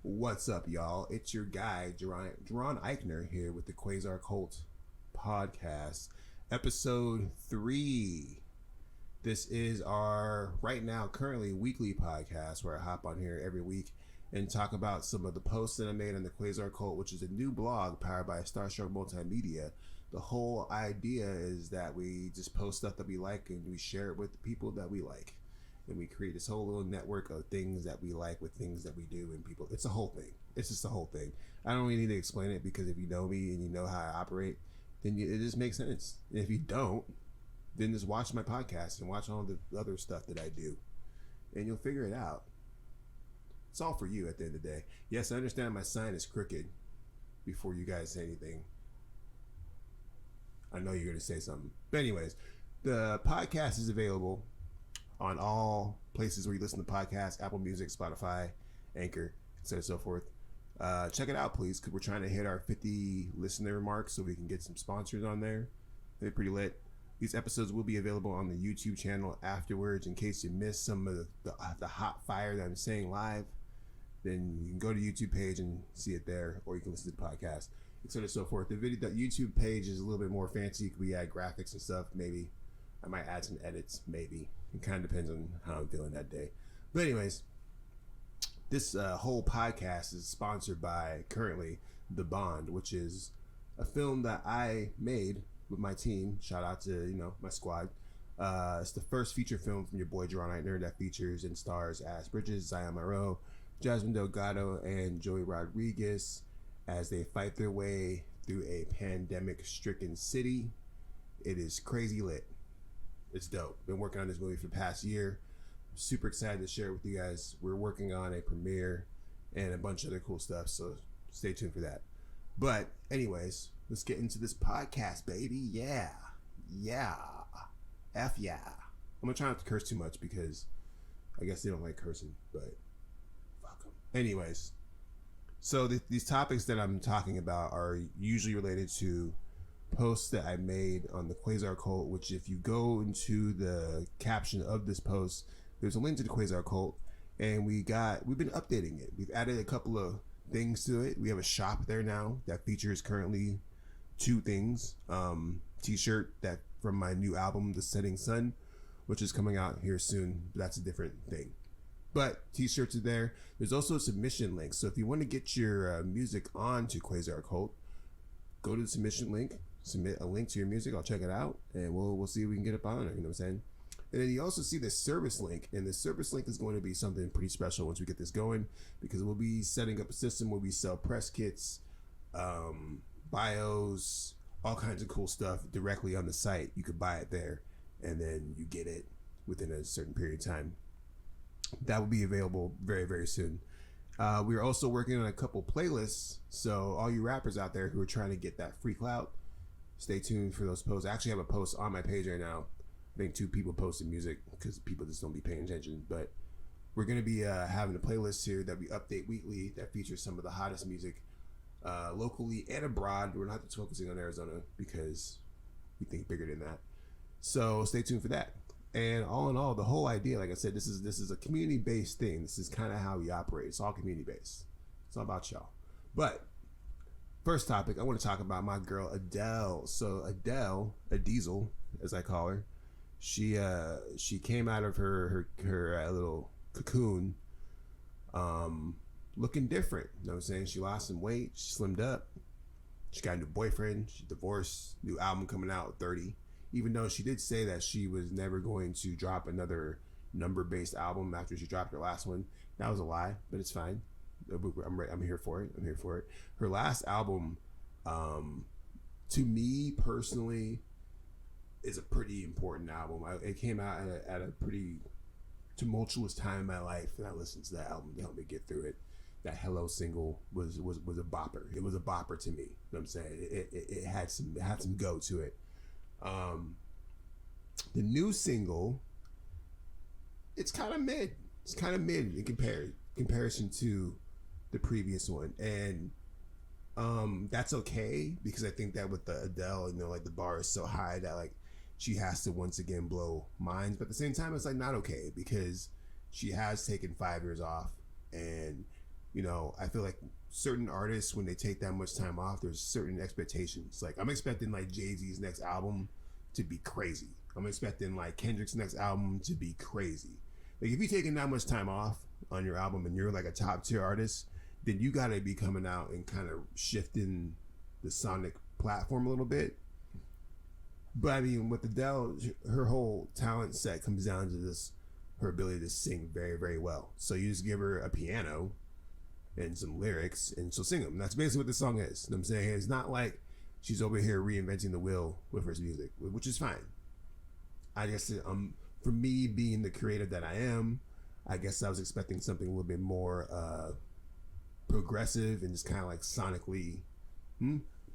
What's up, y'all? It's your guy, Jaron Eichner, here with the Quasar Qult Podcast, episode 3. This is our, right now, currently weekly podcast where I hop on here every week and talk about some of the posts that I made on the Quasar Qult, which is a new blog powered by Starstruck Multimedia. The whole idea is that we just post stuff that we like and we share it with the people that we like. And we create this whole little network of things that we like with things that we do and people. It's a whole thing. It's just a whole thing. I don't really need to explain it because if you know me and you know how I operate, then it just makes sense. And if you don't, then just watch my podcast and watch all the other stuff that I do. And you'll figure it out. It's all for you at the end of the day. Yes, I understand my sign is crooked before you guys say anything. I know you're going to say something. But anyways, the podcast is available on all places where you listen to podcasts, Apple Music, Spotify, Anchor, etc. so forth. Check it out, please, because we're trying to hit our 50 listener mark so we can get some sponsors on there. They're pretty lit. These episodes will be available on the YouTube channel afterwards in case you missed some of the hot fire that I'm saying live. Then you can go to the YouTube page and see it there, or you can listen to the podcast, etc. so forth. The YouTube page is a little bit more fancy. We add graphics and stuff, maybe. I might add some edits, maybe. It kind of depends on how I'm feeling that day. But anyways, this whole podcast is sponsored by, currently, The Bond, which is a film that I made with my team. Shout out to, my squad. It's the first feature film from your boy, Jaron Eichner, that features and stars Ash Bridges, Zion Monroe, Jasmine Delgado, and Joey Rodriguez as they fight their way through a pandemic-stricken city. It is crazy lit. It's dope. Been working on this movie for the past year. I'm super excited to share it with you guys. We're working on a premiere and a bunch of other cool stuff, so stay tuned for that. But anyways, let's get into this podcast, baby. Yeah. F yeah. I'm gonna try not to curse too much because I guess they don't like cursing, but fuck them. Anyways, so these topics that I'm talking about are usually related to posts that I made on the Quasar Qult, which if you go into the caption of this post, there's a link to the Quasar Qult, and we've been updating it. We've added a couple of things to it. We have a shop there now that features currently 2 things. T-shirt that from my new album, The Setting Sun, which is coming out here soon. That's a different thing. But t-shirts are there. There's also a submission link. So if you want to get your music onto Quasar Qult, go to the submission link. Submit a link to your music. I'll check it out, and we'll see if we can get up on it. You know what I'm saying? And then you also see the service link, and the service link is going to be something pretty special once we get this going, because we'll be setting up a system where we sell press kits, bios, all kinds of cool stuff directly on the site. You could buy it there, and then you get it within a certain period of time. That will be available very, very soon. We're also working on a couple playlists, so all you rappers out there who are trying to get that free clout, stay tuned for those posts. I actually have a post on my page right now. I think 2 people posted music because people just don't be paying attention. But we're going to be having a playlist here that we update weekly that features some of the hottest music locally and abroad. We're not just focusing on Arizona because we think bigger than that. So stay tuned for that. And all in all, the whole idea, like I said, this is a community-based thing. This is kind of how we operate. It's all community-based. It's all about y'all. But first topic, I want to talk about my girl Adele. So Adele, a Diesel, as I call her, she came out of her little cocoon, looking different. You know what I'm saying? She lost some weight. She slimmed up. She got a new boyfriend. She divorced. New album coming out at 30. Even though she did say that she was never going to drop another number-based album after she dropped her last one. That was a lie, but it's fine. I'm here for it. Her last album, to me personally, is a pretty important album. It came out at a pretty tumultuous time in my life, and I listened to that album to help me get through it. That Hello single was a bopper. It was a bopper to me. You know what I'm saying? It had some go to it. The new single, it's kind of mid. It's kind of mid in comparison to the previous one, and that's okay because I think that with the Adele, like the bar is so high that like she has to once again blow minds. But at the same time, it's like not okay because she has taken 5 years off, and I feel like certain artists, when they take that much time off, there's certain expectations. Like, I'm expecting like Jay-Z's next album to be crazy. I'm expecting like Kendrick's next album to be crazy. Like, if you're taking that much time off on your album and you're like a top tier artist, then you gotta be coming out and kind of shifting the sonic platform a little bit. But I mean, with Adele, her whole talent set comes down to this, her ability to sing very, very well. So you just give her a piano and some lyrics and she'll sing them. That's basically what the song is. You know what I'm saying? It's not like she's over here reinventing the wheel with her music, which is fine. I guess for me being the creative that I am, I guess I was expecting something a little bit more progressive and just kind of like sonically.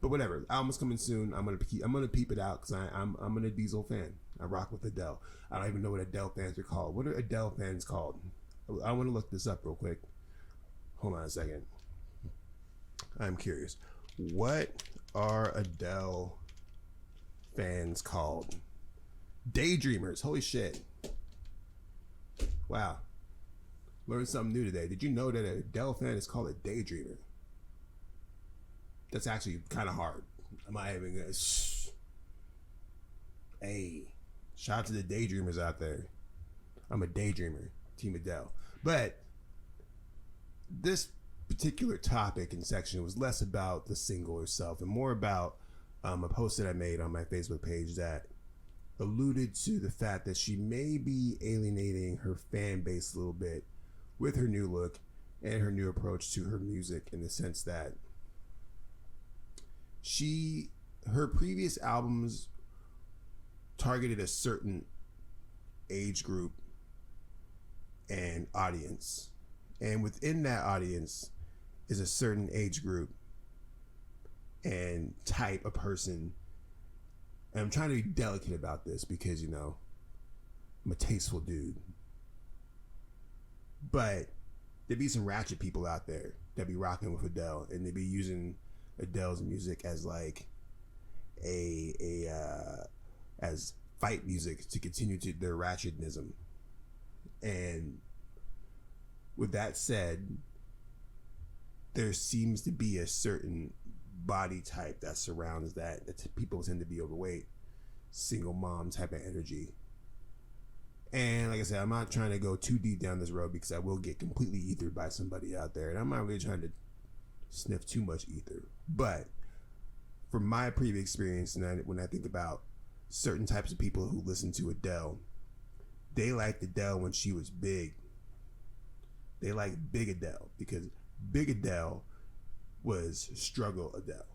But whatever. Album's coming soon. I'm gonna peep it out because I'm an Diesel fan. I rock with Adele. I don't even know what Adele fans are called. What are Adele fans called? I want to look this up real quick. Hold on a second. I'm curious. What are Adele fans called? Daydreamers. Holy shit. Wow. Learned something new today. Did you know that an Adele fan is called a daydreamer? That's actually kind of hard. I'm not even gonna. Hey, shout out to the daydreamers out there. I'm a daydreamer, Team Adele. But this particular topic and section was less about the single herself and more about a post that I made on my Facebook page that alluded to the fact that she may be alienating her fan base a little bit with her new look and her new approach to her music, in the sense that her previous albums targeted a certain age group and audience, and within that audience is a certain age group and type of person. And I'm trying to be delicate about this because I'm a tasteful dude, but there be some ratchet people out there that be rocking with Adele, and they be using Adele's music as like as fight music to continue to their ratchetnism. And with that said, there seems to be a certain body type that surrounds that people tend to be overweight, single mom type of energy. And like I said, I'm not trying to go too deep down this road because I will get completely ethered by somebody out there, and I'm not really trying to sniff too much ether. But from my previous experience, and when I think about certain types of people who listen to Adele, they liked Adele when she was big. They liked Big Adele because Big Adele was Struggle Adele,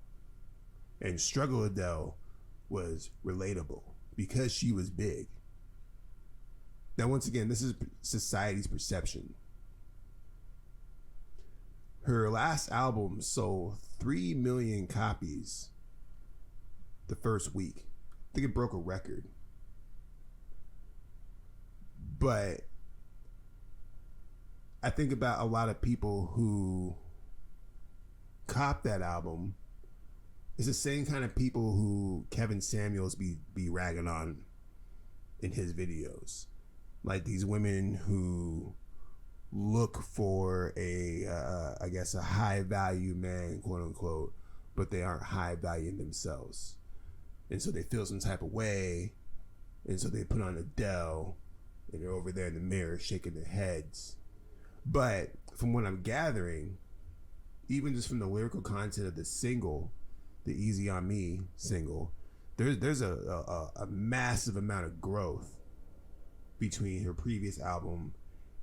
and Struggle Adele was relatable because she was big. Now, once again, this is society's perception. Her last album sold 3 million copies the first week. I think it broke a record. But I think about a lot of people who cop that album. It's the same kind of people who Kevin Samuels be ragging on in his videos. Like these women who look for I guess a high value man, quote unquote, but they aren't high value in themselves. And so they feel some type of way. And so they put on Adele and they're over there in the mirror shaking their heads. But from what I'm gathering, even just from the lyrical content of the single, the Easy on Me single, there's a massive amount of growth between her previous album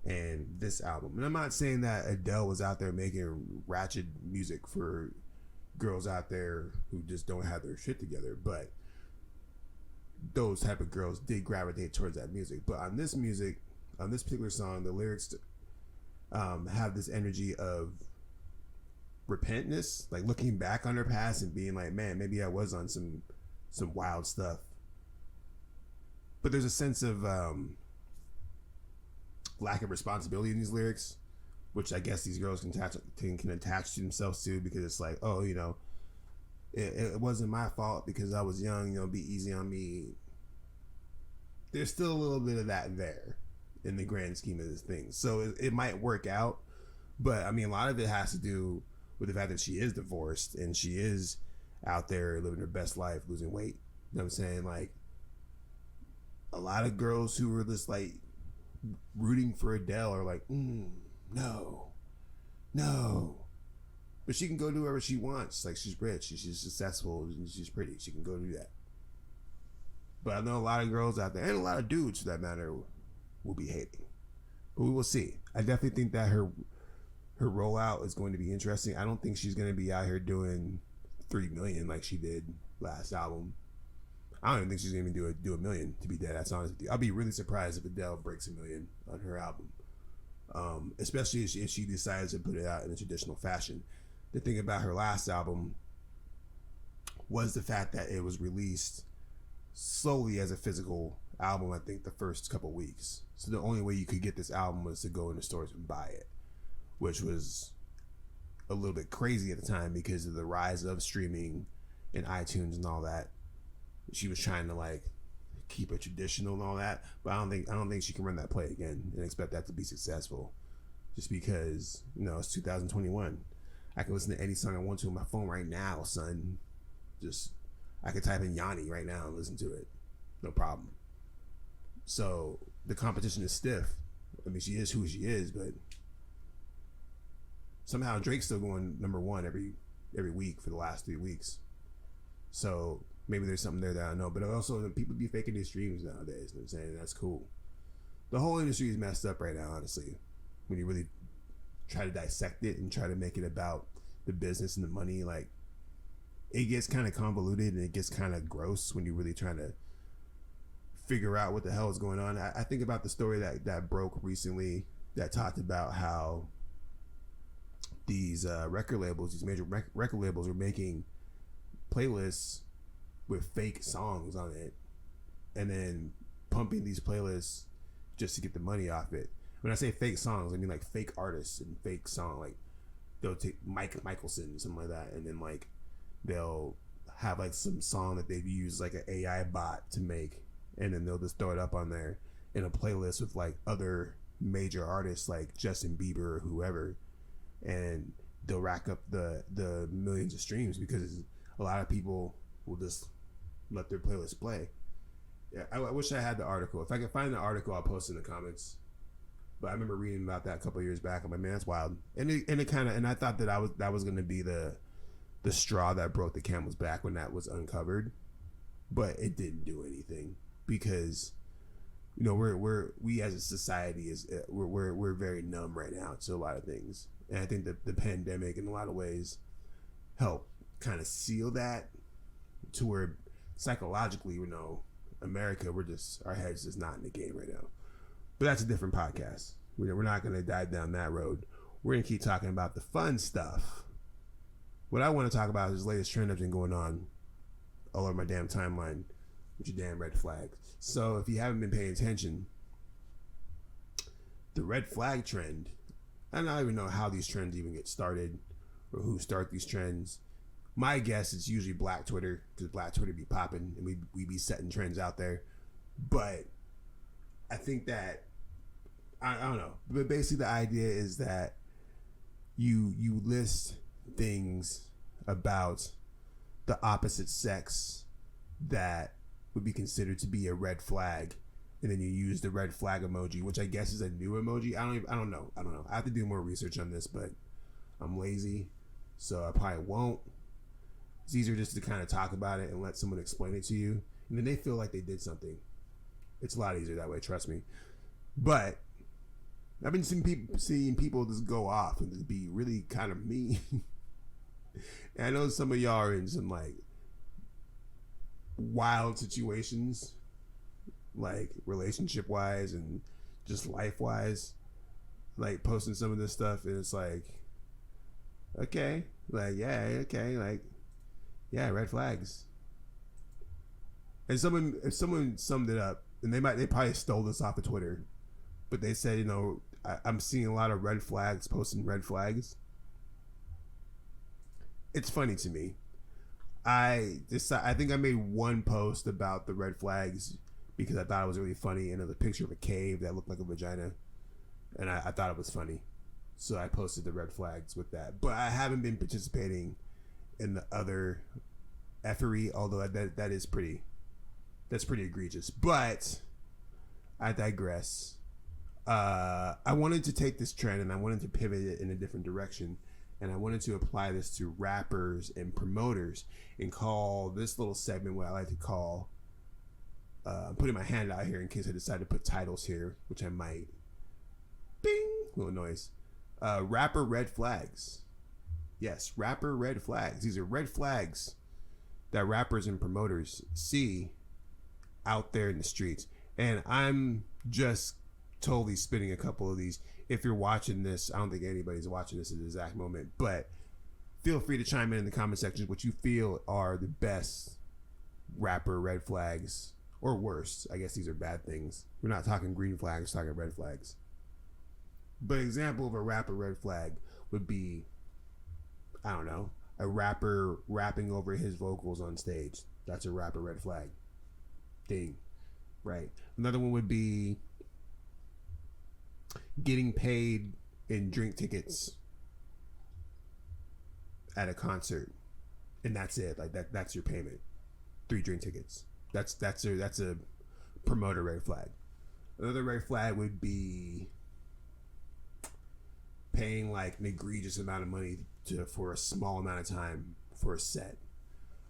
and this album. And I'm not saying that Adele was out there making ratchet music for girls out there who just don't have their shit together, but those type of girls did gravitate towards that music. But on this music, on this particular song, the lyrics have this energy of repentance, like looking back on her past and being like, man, maybe I was on some wild stuff. But there's a sense of lack of responsibility in these lyrics, which I guess these girls can attach to themselves to, because it's like, oh, it wasn't my fault because I was young, be easy on me. There's still a little bit of that there in the grand scheme of this thing. So it might work out, But I mean, a lot of it has to do with the fact that she is divorced and she is out there living her best life, losing weight. You know what I'm saying? Like, a lot of girls who are just like rooting for Adele are like, no. But she can go do whatever she wants. Like, she's rich, she's successful, and she's pretty. She can go do that. But I know a lot of girls out there, and a lot of dudes for that matter, will be hating. But we will see. I definitely think that her rollout is going to be interesting. I don't think she's going to be out here doing 3 million like she did last album. I don't even think she's going to do a million, to be dead ass honest with you. I'll be really surprised if Adele breaks 1 million on her album. Especially if she decides to put it out in a traditional fashion. The thing about her last album was the fact that it was released slowly as a physical album, I think, the first couple weeks. So the only way you could get this album was to go into stores and buy it, which was a little bit crazy at the time because of the rise of streaming and iTunes and all that. She was trying to like keep it traditional and all that, but I don't think she can run that play again and expect that to be successful. Just because, you know, it's 2021. I can listen to any song I want to on my phone right now, son. Just, I could type in Yanni right now and listen to it, no problem. So the competition is stiff. I mean, she is who she is, but somehow Drake's still going number one every week for the last 3 weeks. So maybe there's something there that I know. But also, people be faking their streams nowadays. You know what I'm saying? That's cool. The whole industry is messed up right now, honestly. When you really try to dissect it and try to make it about the business and the money, like, it gets kind of convoluted and it gets kind of gross when you're really trying to figure out what the hell is going on. I think about the story that broke recently that talked about how these record labels, these major record labels, are making playlists with fake songs on it and then pumping these playlists just to get the money off it. When I say fake songs, I mean like fake artists and fake song. Like, they'll take Mike Michelson, something like that, and then like they'll have like some song that they've used like an AI bot to make, and then they'll just throw it up on there in a playlist with like other major artists like Justin Bieber or whoever, and they'll rack up the millions of streams because a lot of people will just let their playlist play. Yeah, I wish I had the article. If I could find the article, I'll post it in the comments. But I remember reading about that a couple of years back. I'm like, man, that's wild. And it kind of, and I thought that that was going to be the straw that broke the camel's back when that was uncovered, but it didn't do anything because, you know, we as a society we're very numb right now to a lot of things, and I think that the pandemic in a lot of ways helped kind of seal that to where psychologically, you know, America, our heads just not in the game right now. But that's a different podcast. We're not going to dive down that road. We're going to keep talking about the fun stuff. What I want to talk about is this latest trend that's been going on all over my damn timeline with your damn red flags. So if you haven't been paying attention, the red flag trend, I don't even know how these trends even get started or who start these trends. My guess is usually Black Twitter, because Black Twitter be popping and we be setting trends out there. But I think that, I don't know, but basically the idea is that you list things about the opposite sex that would be considered to be a red flag, and then you use the red flag emoji, which I guess is a new emoji. I don't know. I have to do more research on this, but I'm lazy, so I probably won't. It's easier just to kind of talk about it and let someone explain it to you, and then they feel like they did something. It's a lot easier that way, trust me. But I've been seeing people just go off and just be really kind of mean. And I know some of y'all are in some like wild situations, like relationship wise and just life wise, like posting some of this stuff, and it's like, okay, like, yeah, okay, like, yeah, red flags. And if someone summed it up, and they probably stole this off of Twitter, but they said, you know, I'm seeing a lot of red flags posting red flags. It's funny to me. I think I made one post about the red flags because I thought it was really funny, and it was a picture of a cave that looked like a vagina, and I thought it was funny. So I posted the red flags with that. But I haven't been participating in the other effery, although that's pretty egregious. But I digress. I wanted to take this trend and I wanted to pivot it in a different direction. And I wanted to apply this to rappers and promoters and call this little segment what I like to call, I'm putting my hand out here in case I decide to put titles here, which I might. Bing! Little noise. Rapper red flags. Yes, rapper red flags. These are red flags that rappers and promoters see out there in the streets. And I'm just totally spitting a couple of these. If you're watching this, I don't think anybody's watching this at the exact moment, but feel free to chime in the comment section what you feel are the best rapper red flags, or worse. I guess these are bad things. We're not talking green flags, we're talking red flags. But an example of a rapper red flag would be, I don't know, a rapper rapping over his vocals on stage. That's a rapper red flag. Ding. Right. Another one would be getting paid in drink tickets at a concert, and that's it. Like that's your payment. 3 drink tickets. That's a promoter red flag. Another red flag would be paying like an egregious amount of money for a small amount of time for a set.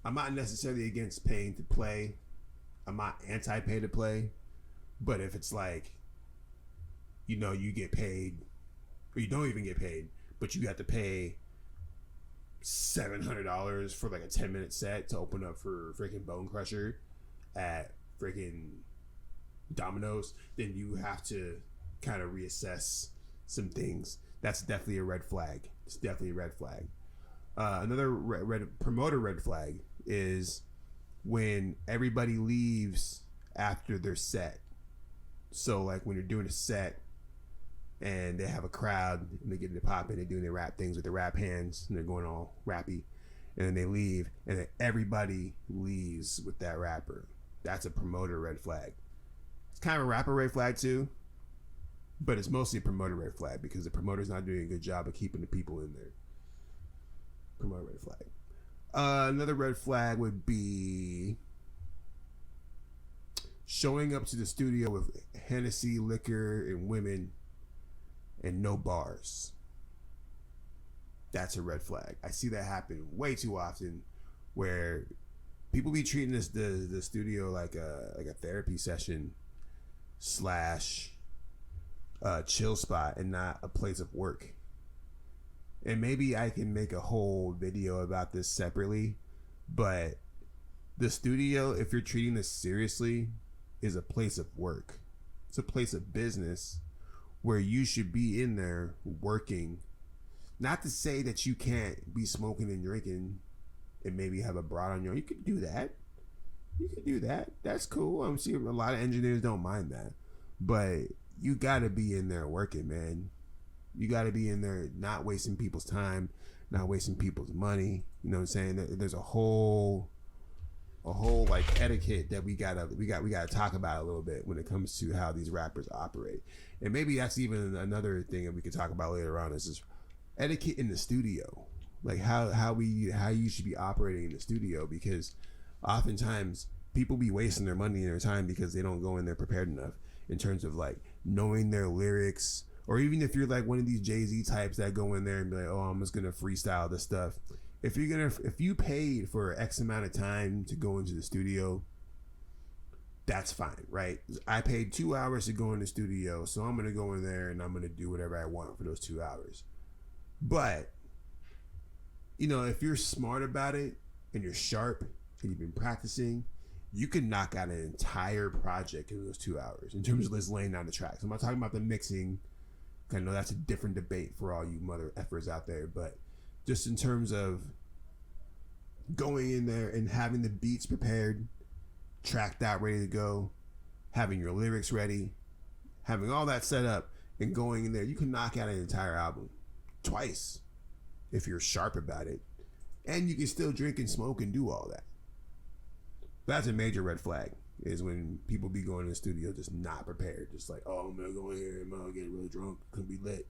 I'm not necessarily against paying to play. I'm not anti-pay to play, but if it's like, you know, you get paid, or you don't even get paid, but you have to pay $700 for like a 10-minute set to open up for freaking Bone Crusher at freaking Domino's, then you have to kind of reassess some things. That's definitely a red flag. It's definitely a red flag. Another promoter red flag is when everybody leaves after their set. So like when you're doing a set and they have a crowd and they get to pop in, they're doing their rap things with their rap hands and they're going all rappy, and then they leave and then everybody leaves with that rapper. That's a promoter red flag. It's kind of a rapper red flag too, but it's mostly a promoter red flag because the promoter's not doing a good job of keeping the people in there. Promoter red flag. Another red flag would be showing up to the studio with Hennessy, liquor, and women and no bars. That's a red flag. I see that happen way too often where people be treating the studio like a therapy session / chill spot and not a place of work. And maybe I can make a whole video about this separately, but the studio, if you're treating this seriously, is a place of work. It's a place of business where you should be in there working. Not to say that you can't be smoking and drinking and maybe have a broad on your own. You could do that. You could do that. That's cool. I'm sure a lot of engineers don't mind that. But you got to be in there working, man. You got to be in there not wasting people's time, not wasting people's money. You know what I'm saying? There's a whole like etiquette that we gotta talk about a little bit when it comes to how these rappers operate. And maybe that's even another thing that we could talk about later on, is just etiquette in the studio. Like how you should be operating in the studio, because oftentimes people be wasting their money and their time because they don't go in there prepared enough in terms of like knowing their lyrics. Or even if you're like one of these Jay-Z types that go in there and be like, oh, I'm just gonna freestyle this stuff. If you paid for X amount of time to go into the studio, that's fine, right? I paid 2 hours to go in the studio, so I'm gonna go in there and I'm gonna do whatever I want for those 2 hours. But you know, if you're smart about it and you're sharp and you've been practicing, you can knock out an entire project in those 2 hours in terms of just laying down the tracks. I'm not talking about the mixing. I know that's a different debate for all you mother effers out there, but just in terms of going in there and having the beats prepared, tracked out, ready to go, having your lyrics ready, having all that set up, and going in there, you can knock out an entire album twice if you're sharp about it, and you can still drink and smoke and do all that. That's a major red flag, is when people be going to the studio just not prepared, just like, oh, I'm gonna go in here and I'm gonna get really drunk, gonna be lit.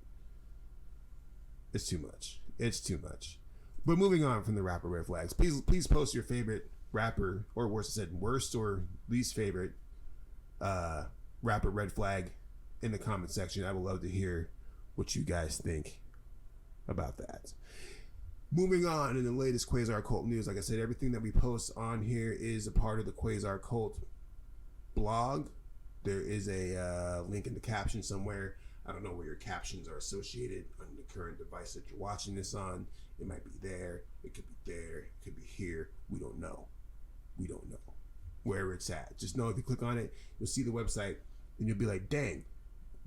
It's too much. It's too much. But moving on from the rapper red flags, please post your favorite rapper, or worst or least favorite rapper red flag in the comment section. I would love to hear what you guys think about that. Moving on, in the latest Quasar Qult news, like I said, everything that we post on here is a part of the Quasar Qult blog. There is a link in the caption somewhere. I don't know where your captions are associated on the current device that you're watching this on. It might be there. It could be there. It could be here. We don't know. We don't know where it's at. Just know if you click on it, you'll see the website, and you'll be like, dang,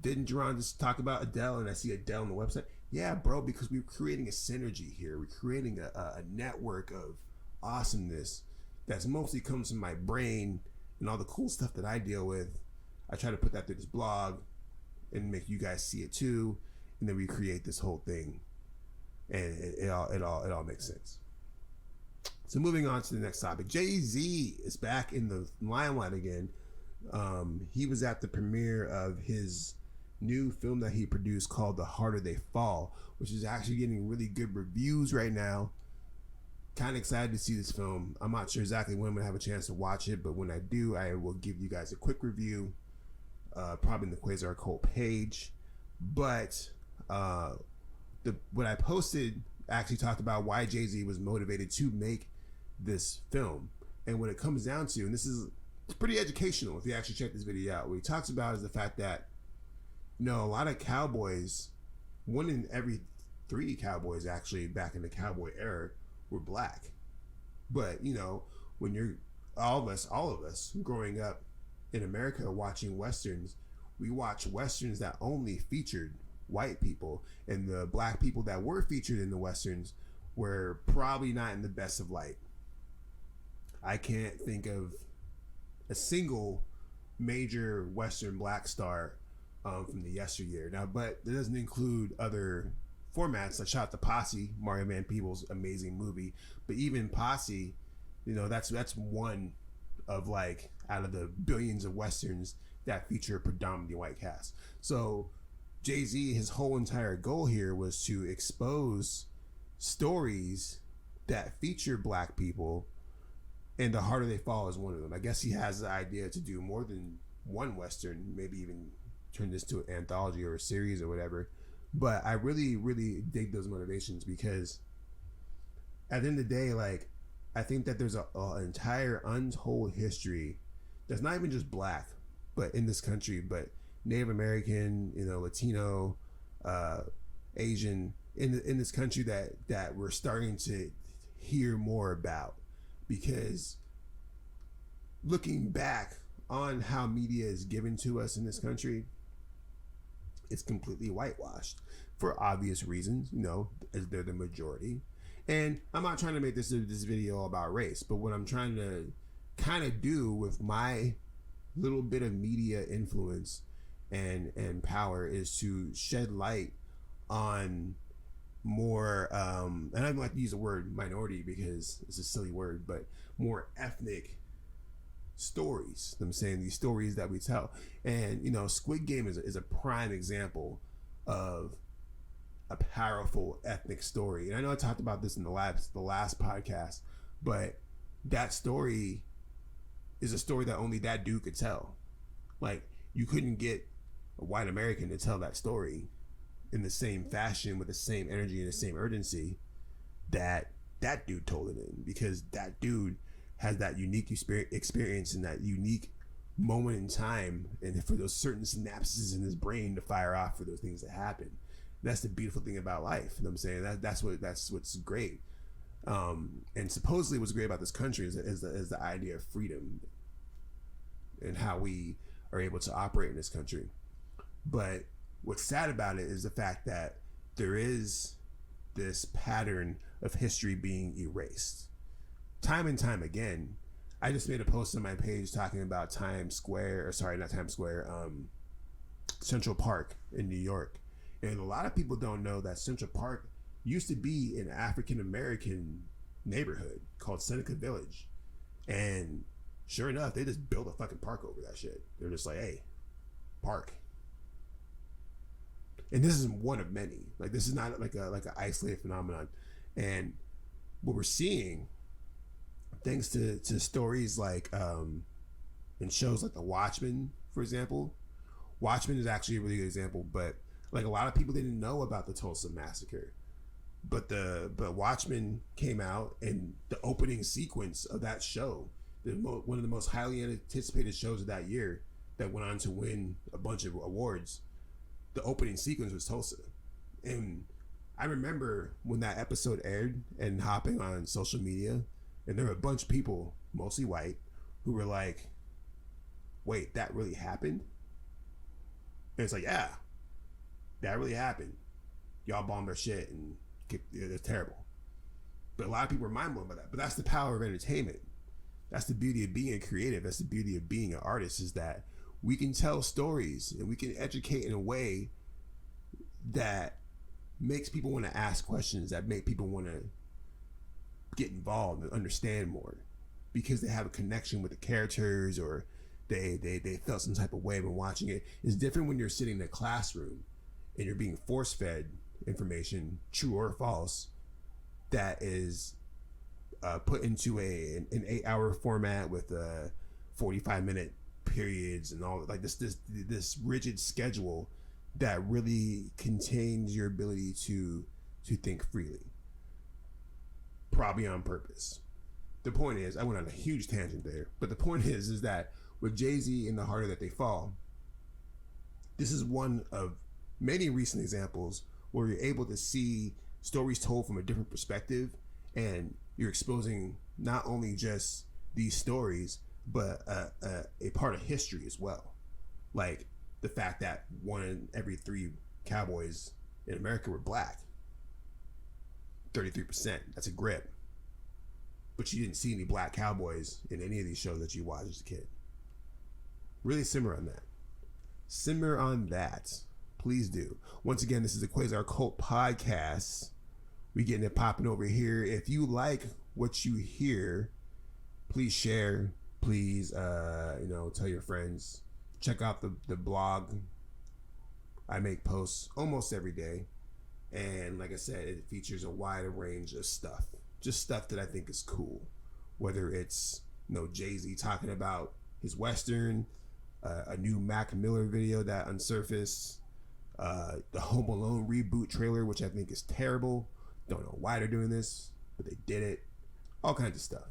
didn't Jaron just talk about Adele? And I see Adele on the website. Yeah, bro, because we're creating a synergy here. We're creating a network of awesomeness that's mostly comes from my brain and all the cool stuff that I deal with. I try to put that through this blog and make you guys see it too, and then we create this whole thing, and it all makes sense. So moving on to the next topic, Jay-Z is back in the limelight again. He was at the premiere of his new film that he produced called The Harder They Fall, which is actually getting really good reviews right now. Kind of excited to see this film. I'm not sure exactly when I'm gonna have a chance to watch it, but when I do, I will give you guys a quick review, probably in the Quasar Qult page. But what I posted actually talked about why Jay-Z was motivated to make this film, and what it comes down to, and it's pretty educational if you actually check this video out. What he talks about is the fact that, you know, a lot of cowboys, 1 in every 3 cowboys actually back in the cowboy era were black. But, you know, when you're all of us growing up in America watching westerns, we watch westerns that only featured white people, and the black people that were featured in the westerns were probably not in the best of light. I can't think of a single major western black star from the yesteryear now, but that doesn't include other formats. I shot the Posse, Mario Van Peebles' amazing movie, but even Posse, you know, that's one of, like, out of the billions of westerns that feature a predominantly white cast. So Jay-Z, his whole entire goal here was to expose stories that feature black people, and The Harder They Fall is one of them. I guess he has the idea to do more than one western, maybe even turn this to an anthology or a series or whatever. But I really, really dig those motivations, because at the end of the day, like, I think that there's an entire untold history that's not even just black, but in this country, but Native American, you know, Latino, Asian in this country that we're starting to hear more about. Because looking back on how media is given to us in this country, it's completely whitewashed for obvious reasons, you know, as they're the majority. And I'm not trying to make this video about race, but what I'm trying to kind of do with my little bit of media influence and power is to shed light on more, and I don't like to use the word minority because it's a silly word, but more ethnic stories. I'm saying these stories that we tell. And, you know, Squid Game is a prime example of a powerful ethnic story. And I know I talked about this in the last podcast, but that story is a story that only that dude could tell. Like, you couldn't get a white American to tell that story in the same fashion, with the same energy and the same urgency that dude told it in, because that dude has that unique experience and that unique moment in time, and for those certain synapses in his brain to fire off for those things to happen. That's the beautiful thing about life. You know what I'm saying? That's what's great. And supposedly what's great about this country is the idea of freedom and how we are able to operate in this country. But what's sad about it is the fact that there is this pattern of history being erased time and time again. I just made a post on my page talking about Central Park in New York. And a lot of people don't know that Central Park used to be an African American neighborhood called Seneca Village. And sure enough, they just built a fucking park over that shit. They're just like, hey, park. And this is one of many. Like, this is not like an isolated phenomenon. And what we're seeing, thanks to stories like in shows like The Watchmen, for example. Watchmen is actually a really good example, but like a lot of people didn't know about the Tulsa massacre. But Watchmen came out, and the opening sequence of that show, one of the most highly anticipated shows of that year, that went on to win a bunch of awards, the opening sequence was Tulsa. And I remember when that episode aired and hopping on social media, and there were a bunch of people, mostly white, who were like, wait, that really happened? And it's like, yeah, that really happened. Y'all bombed our shit and it's terrible. But a lot of people are mind blown by that. But that's the power of entertainment. That's the beauty of being creative. That's the beauty of being an artist, is that we can tell stories and we can educate in a way that makes people want to ask questions, that make people want to get involved and understand more, because they have a connection with the characters, or they felt some type of way when watching it. It's different when you're sitting in a classroom and you're being force-fed information, true or false, that is put into an 8-hour format with 45-minute periods and all, like this rigid schedule that really contains your ability to think freely, probably on purpose. The point is, I went on a huge tangent there, but the point is that with Jay-Z and The Harder That They Fall, this is one of many recent examples where you're able to see stories told from a different perspective, and you're exposing not only just these stories, but a part of history as well. Like the fact that 1 in every 3 cowboys in America were black. 33%. That's a grip. But you didn't see any black cowboys in any of these shows that you watched as a kid. Really simmer on that. Simmer on that. Please do. Once again, this is the Quasar Qult Podcast. We getting it popping over here. If you like what you hear, please share. Please, tell your friends. Check out the blog. I make posts almost every day. And like I said, it features a wide range of stuff. Just stuff that I think is cool. Whether it's, Jay-Z talking about his Western, a new Mac Miller video that unsurfaced, the Home Alone reboot trailer, which I think is terrible. Don't know why they're doing this, but they did it. All kinds of stuff.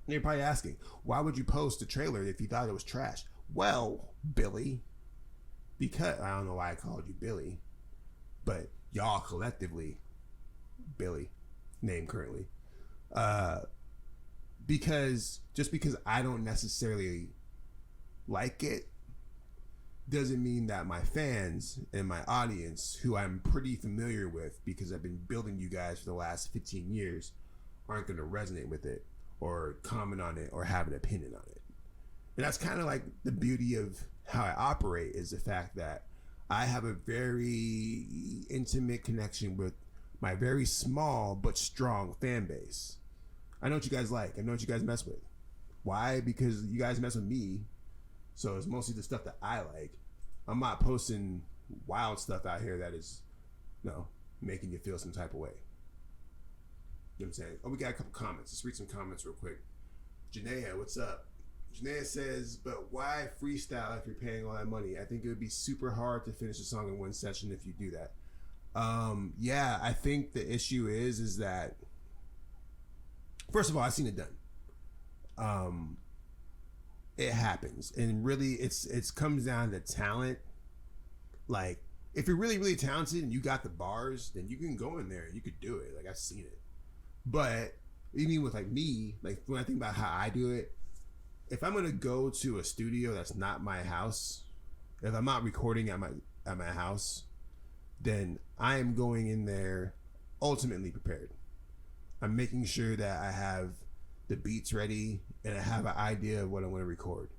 And you're probably asking, why would you post a trailer if you thought it was trash? Well, Billy, because I don't know why I called you Billy, but y'all collectively, Billy, name currently, because I don't necessarily like it doesn't mean that my fans and my audience, who I'm pretty familiar with because I've been building you guys for the last 15 years, aren't going to resonate with it or comment on it or have an opinion on it. And that's kind of like the beauty of how I operate, is the fact that I have a very intimate connection with my very small but strong fan base. I know what you guys like. I know what you guys mess with. Why? Because you guys mess with me. So it's mostly the stuff that I like. I'm not posting wild stuff out here that is, making you feel some type of way. You know what I'm saying? Oh, we got a couple comments. Let's read some comments real quick. Janaea, what's up? Janaea says, but why freestyle if you're paying all that money? I think it would be super hard to finish a song in one session if you do that. Yeah, I think the issue is that, first of all, I've seen it done. It happens, and really it's comes down to talent. Like, if you're really, really talented and you got the bars, then you can go in there and you could do it. Like, I've seen it. But even with like me, like when I think about how I do it, if I'm gonna go to a studio that's not my house, if I'm not recording at my house, then I am going in there ultimately prepared. I'm making sure that I have the beats ready and I have an idea of what I want to record.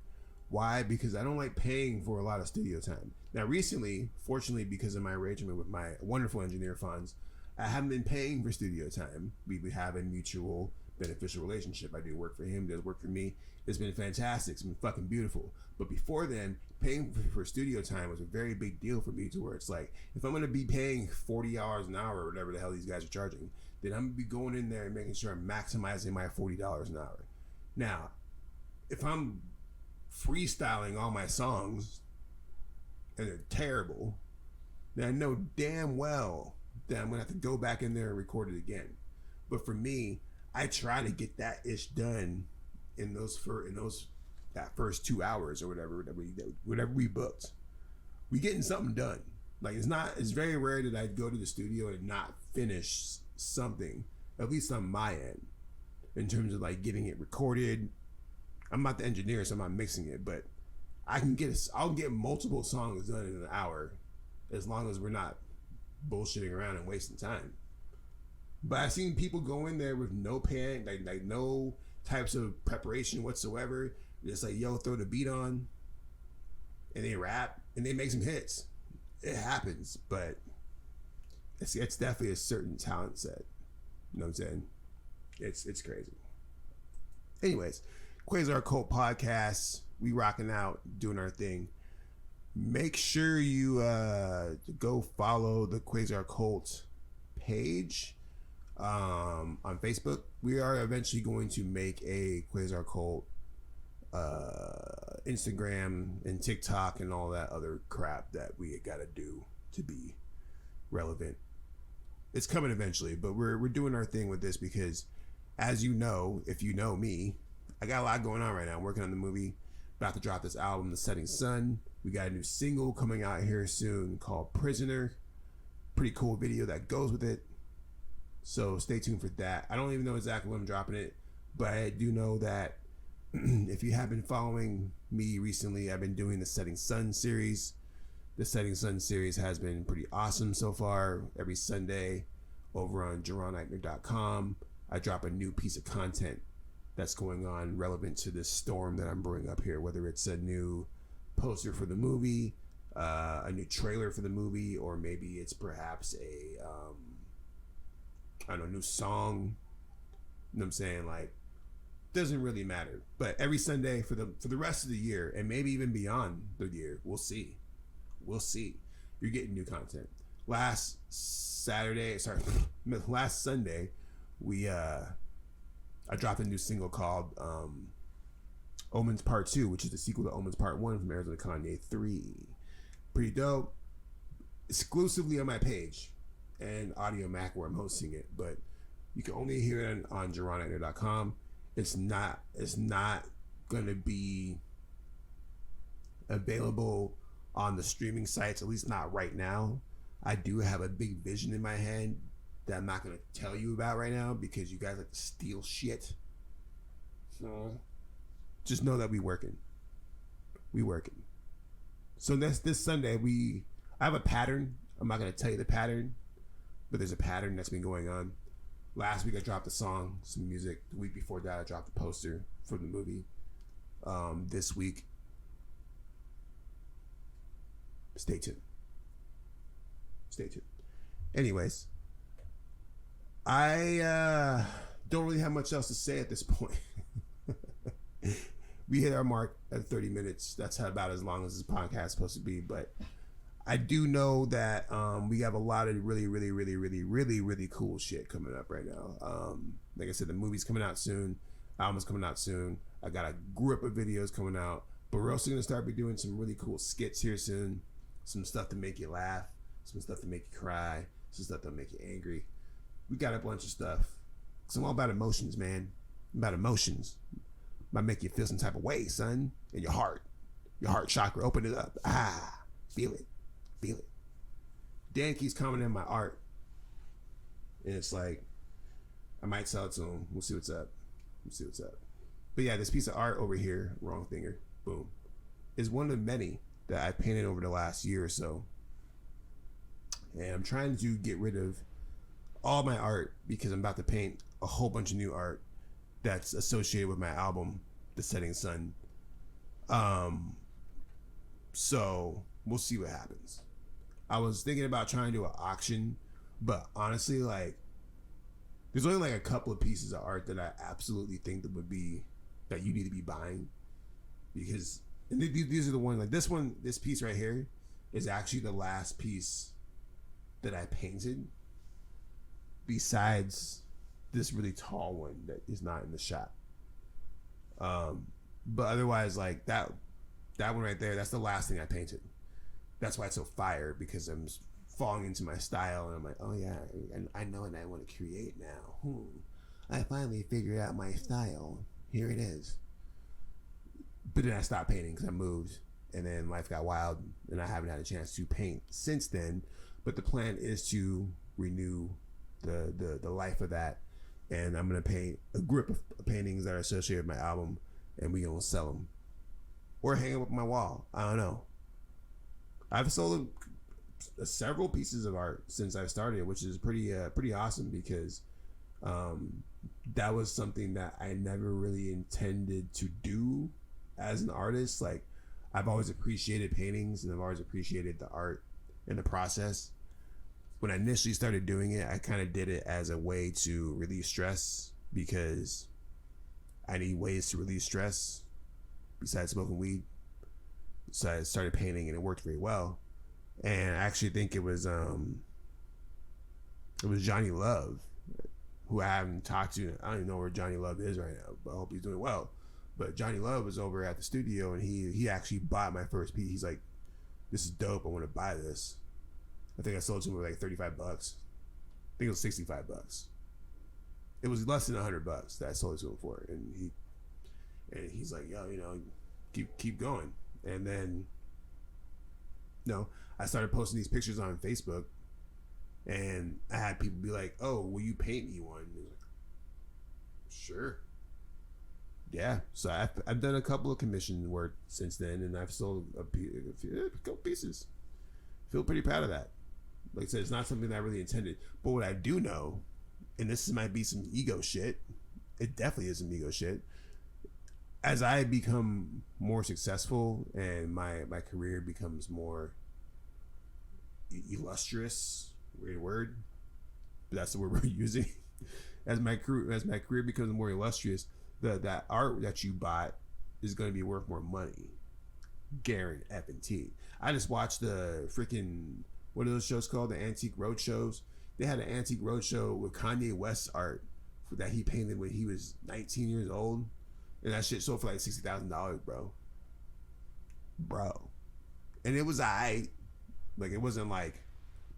Why? Because I don't like paying for a lot of studio time. Now recently, fortunately, because of my arrangement with my wonderful engineer Fonz, I haven't been paying for studio time. We have a mutual beneficial relationship. I do work for him, does work for me. It's been fantastic. It's been fucking beautiful. But before then, paying for studio time was a very big deal for me, to where it's like, if I'm going to be paying $40 an hour or whatever the hell these guys are charging, then I'm going to be going in there and making sure I'm maximizing my $40 an hour. Now, if I'm freestyling all my songs and they're terrible, then I know damn well that I'm going to have to go back in there and record it again. But for me, I try to get that ish done in that first 2 hours or whatever we booked. We getting something done. Like, it's very rare that I go to the studio and not finish something, at least on my end, in terms of like getting it recorded. I'm not the engineer, so I'm not mixing it, but I'll get multiple songs done in an hour, as long as we're not bullshitting around and wasting time. But I've seen people go in there with no pen, like no types of preparation whatsoever. Just like, yo, throw the beat on, and they rap, and they make some hits. It happens, but it's definitely a certain talent set. You know what I'm saying? It's crazy. Anyways, Quasar Qult Podcast. We rocking out, doing our thing. Make sure you go follow the Quasar Qult page on Facebook. We are eventually going to make a Quasar Qult Instagram and TikTok and all that other crap that we gotta do to be relevant. It's coming eventually, but we're doing our thing with this because, as you know, if you know me, I got a lot going on right now. I'm working on the movie, about to drop this album, The Setting Sun. We got a new single coming out here soon called Prisoner. Pretty cool video that goes with it, so stay tuned for that. I don't even know exactly when I'm dropping it, but I do know that if you have been following me recently, I've been doing the Setting Sun series. The Setting Sun series has been pretty awesome so far. Every Sunday over on JaronEichner.com, I drop a new piece of content that's going on relevant to this storm that I'm brewing up here, whether it's a new poster for the movie, a new trailer for the movie, or maybe it's perhaps a new song. You know what I'm saying? Like, doesn't really matter. But every Sunday for the rest of the year, and maybe even beyond the year, we'll see. You're getting new content. Last Sunday, I dropped a new single called Omens Part 2, which is the sequel to Omens Part 1 from Arizona Kanye 3. Pretty dope. Exclusively on my page and Audio Mac, where I'm hosting it, but you can only hear it on JaronEichner.com. It's not going to be available on the streaming sites, at least not right now. I do have a big vision in my head that I'm not going to tell you about right now because you guys like to steal shit. So just know that we working. So this Sunday, I have a pattern. I'm not going to tell you the pattern, but there's a pattern that's been going on. Last week I dropped a song, some music. The week before that I dropped a poster for the movie. This week, stay tuned. Anyways, I don't really have much else to say at this point. We hit our mark at 30 minutes. That's about as long as this podcast is supposed to be. But I do know that we have a lot of really cool shit coming up right now. Like I said, the movie's coming out soon. Album's coming out soon. I got a grip of videos coming out. But we're also going to start doing some really cool skits here soon. Some stuff to make you laugh. Some stuff to make you cry. Some stuff to make you angry. We got a bunch of stuff. Because I'm all about emotions, man. I'm about emotions. Might make you feel some type of way, son. In your heart. Your heart chakra. Open it up. Feel it. Dan keeps commenting on my art. And it's like, I might sell it to him. We'll see what's up. But yeah, this piece of art over here, wrong finger, boom, is one of many that I painted over the last year or so. And I'm trying to get rid of all my art because I'm about to paint a whole bunch of new art that's associated with my album, The Setting Sun. So we'll see what happens. I was thinking about trying to do an auction, but honestly, like, There's only like a couple of pieces of art that I absolutely think that you need to be buying, because these are the ones, like this piece right here is actually the last piece that I painted, besides this really tall one that is not in the shop. But otherwise, like that one right there, that's the last thing I painted. That's why it's so fire, because I'm falling into my style, and I'm like, oh yeah, and I know what I want to create now. I finally figured out my style. Here it is. But then I stopped painting because I moved, and then life got wild, and I haven't had a chance to paint since then. But the plan is to renew the life of that, and I'm gonna paint a group of paintings that are associated with my album, and we gonna sell them or hang them up on my wall. I don't know. I've sold several pieces of art since I started, which is pretty awesome, because that was something that I never really intended to do as an artist. Like, I've always appreciated paintings, and I've always appreciated the art and the process. When I initially started doing it, I kind of did it as a way to release stress, because I need ways to release stress besides smoking weed. So I started painting, and it worked very well. And I actually think it was Johnny Love, who I haven't talked to. I don't even know where Johnny Love is right now, but I hope he's doing well. But Johnny Love was over at the studio, and he actually bought my first piece. He's like, this is dope, I want to buy this. I think I sold it to him for like $35. I think it was $65. It was less than $100 that I sold it to him for. And he's like, yo, keep going. And then, I started posting these pictures on Facebook, and I had people be like, oh, will you paint me one? And like, sure. Yeah. So I've done a couple of commission work since then, and I've sold a couple pieces. Feel pretty proud of that. Like I said, it's not something that I really intended. But what I do know, and this might be some ego shit, it definitely is some ego shit. As I become more successful and my career becomes more illustrious, weird word, but that's the word we're using. As my career becomes more illustrious, that art that you bought is going to be worth more money. Guarantee. I just watched the freaking, what are those shows called? The Antique Road shows. They had an Antique Road show with Kanye West's art that he painted when he was 19 years old. And that shit sold for like $60,000, bro. And it was alright. Like, it wasn't like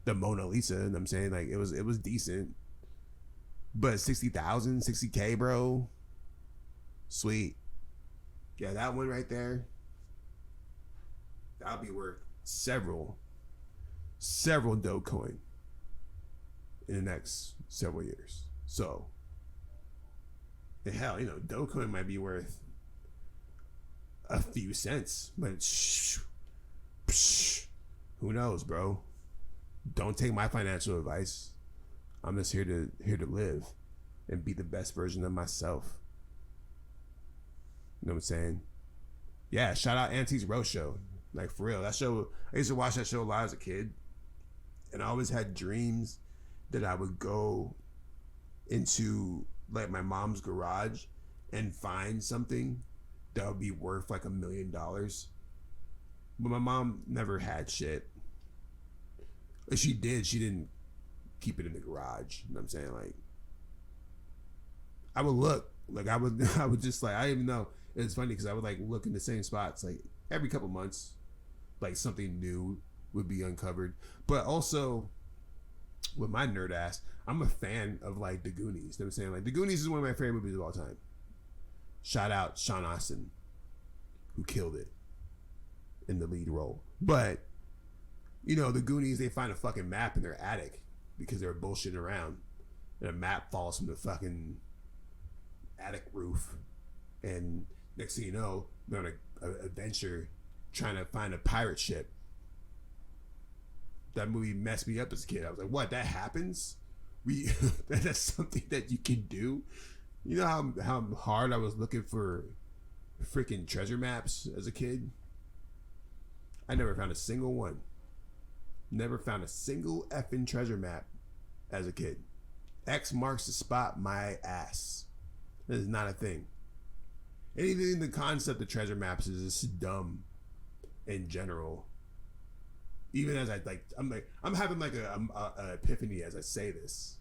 the Mona Lisa, you know what I'm saying? Like, it was decent. But $60,000, $60K, bro. Sweet. Yeah, that one right there, that'll be worth several Dogecoin in the next several years. So, and hell, Dogecoin might be worth a few cents, but who knows, bro? Don't take my financial advice. I'm just here to live and be the best version of myself. You know what I'm saying? Yeah, shout out Antiques Roadshow. Like, for real, that show, I used to watch that show a lot as a kid, and I always had dreams that I would go into like my mom's garage and find something that would be worth like $1 million. But my mom never had shit. If she did, she didn't keep it in the garage. You know what I'm saying? Like, I would look, like I would just like, I didn't even know. It's funny because I would like look in the same spots like every couple months, like something new would be uncovered. But also, with my nerd ass, I'm a fan of like The Goonies. You know what I'm saying? Like, The Goonies is one of my favorite movies of all time. Shout out Sean Astin, who killed it in the lead role. But, The Goonies, they find a fucking map in their attic because they were bullshitting around. And a map falls from the fucking attic roof. And next thing you know, they're on an adventure trying to find a pirate ship. That movie messed me up as a kid. I was like, what, that happens? That's something that you can do? You know how hard I was looking for freaking treasure maps as a kid? I never found a single one. Never found a single effing treasure map as a kid. X marks the spot, my ass. That is not a thing. Anything, the concept of treasure maps is just dumb in general. Even as I'm having like a epiphany as I say this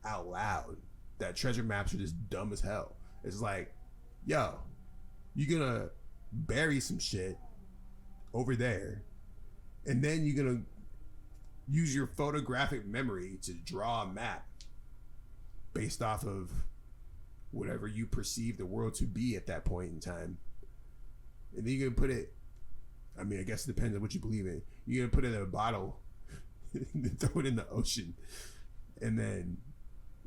out loud, that treasure maps are just dumb as hell. It's like, yo, you're gonna bury some shit over there, and then you're gonna use your photographic memory to draw a map based off of whatever you perceive the world to be at that point in time. And then you're gonna put it, I mean, I guess it depends on what you believe in. You're gonna put it in a bottle and throw it in the ocean, and then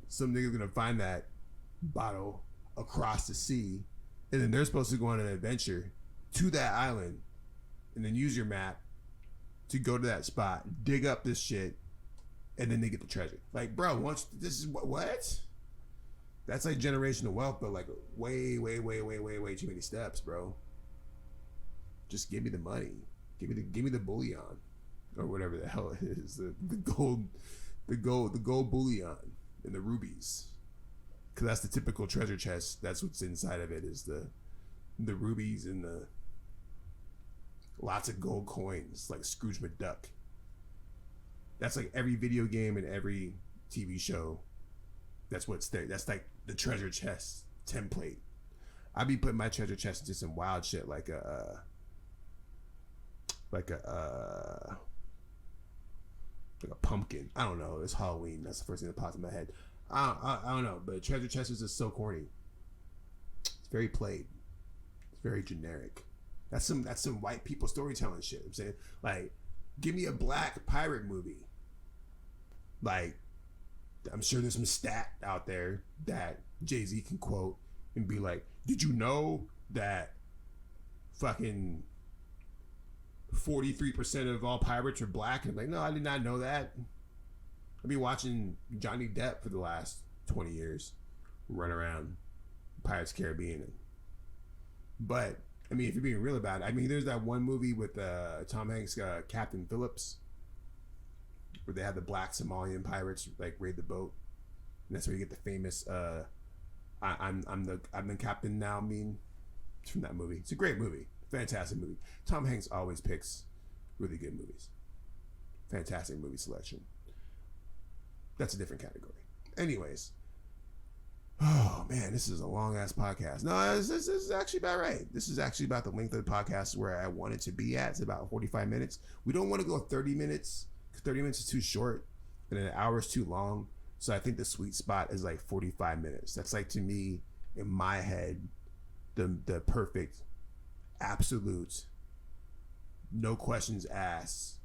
some nigga's gonna find that bottle across the sea, and then they're supposed to go on an adventure to that island, and then use your map to go to that spot, dig up this shit, and then they get the treasure. Like, bro, once this is what? That's like generational wealth, but like way too many steps, bro. Just give me the money, give me the bullion, or whatever the hell it is, the gold bullion and the rubies, because that's the typical treasure chest. That's what's inside of it, is the rubies and the lots of gold coins, like Scrooge McDuck. That's like every video game and every TV show. That's what's there. That's like the treasure chest template. I be putting my treasure chest into some wild shit, like a pumpkin. I don't know. It's Halloween. That's the first thing that pops in my head. I don't know. But treasure chest is just so corny. It's very played. It's very generic. That's some white people storytelling shit. I'm saying, like, give me a black pirate movie. Like, I'm sure there's some stat out there that Jay-Z can quote and be like, did you know that fucking 43% of all pirates are black? And I'm like, no, I did not know that. I've been watching Johnny Depp for the last 20 years run around Pirates of the Caribbean. But I mean, if you're being real about it, I mean, there's that one movie with Tom Hanks, Captain Phillips, where they have the black Somalian pirates like raid the boat, and that's where you get the famous I'm the captain now meme from that movie. It's a great movie, fantastic movie. Tom Hanks always picks really good movies. Fantastic movie selection. That's a different category. Anyways, oh man, this is a long ass podcast. No, this is actually about right. This is actually about the length of the podcast where I want it to be at. It's about 45 minutes. We don't want to go 30 minutes. 30 minutes is too short, and an hour is too long. So I think the sweet spot is like 45 minutes. That's like, to me, in my head, the perfect, absolute, no questions asked,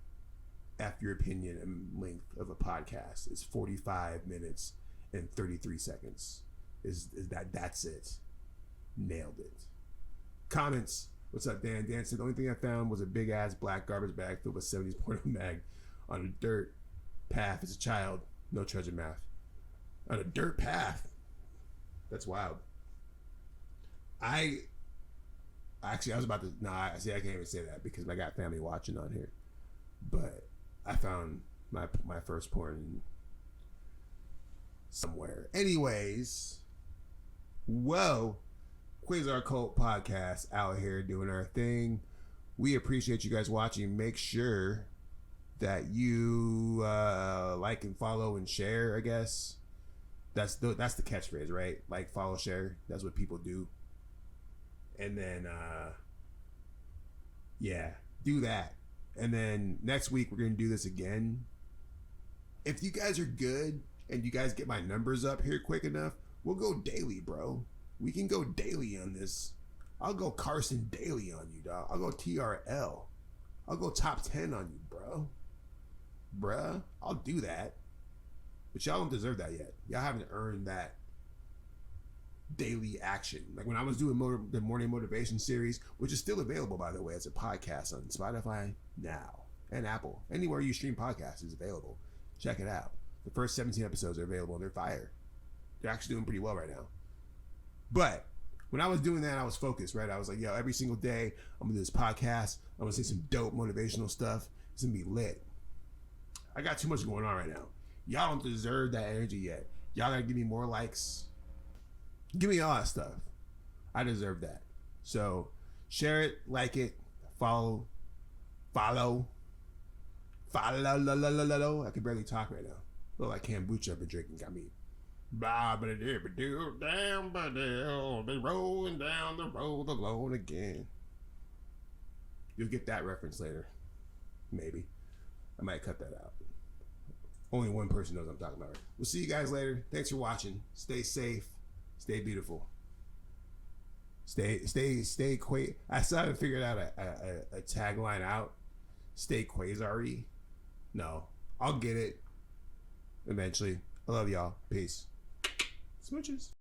F your opinion and length of a podcast is 45 minutes and 33 seconds. That's it. Nailed it. Comments. What's up, Dan? Dan said the only thing I found was a big ass black garbage bag filled with 70s porno mag on a dirt path as a child. No treasure map. On a dirt path. That's wild. I was about to. I can't even say that because I got family watching on here. But I found my first porn somewhere. Anyways, whoa. Quasar Qult Podcast out here doing our thing. We appreciate you guys watching. Make sure that you like and follow and share, I guess. That's the catchphrase, right? Like, follow, share. That's what people do. And then, yeah, do that. And then next week, we're going to do this again. If you guys are good and you guys get my numbers up here quick enough, we'll go daily, bro. We can go daily on this. I'll go Carson Daily on you, dog. I'll go TRL. I'll go top 10 on you, bro. Bruh, I'll do that. But y'all don't deserve that yet. Y'all haven't earned that daily action. Like when I was doing the Morning Motivation series, which is still available, by the way, as a podcast on Spotify now and Apple. Anywhere you stream podcasts is available. Check it out. The first 17 episodes are available and they're fire. They're actually doing pretty well right now. But when I was doing that, I was focused, right? I was like, yo, every single day, I'm going to do this podcast. I'm going to say some dope motivational stuff. It's going to be lit. I got too much going on right now. Y'all don't deserve that energy yet. Y'all gotta give me more likes. Give me all that stuff. I deserve that. So share it, like it, follow. I can barely talk right now. Look like kombucha I've been drinking got me. Blah, but it down, but they rolling down the road alone again. You'll get that reference later. Maybe. I might cut that out. Only one person knows what I'm talking about. We'll see you guys later. Thanks for watching. Stay safe. Stay beautiful. Stay I still haven't figured out a tagline out. Stay Quasar-y. No. I'll get it eventually. I love y'all. Peace. Smooches.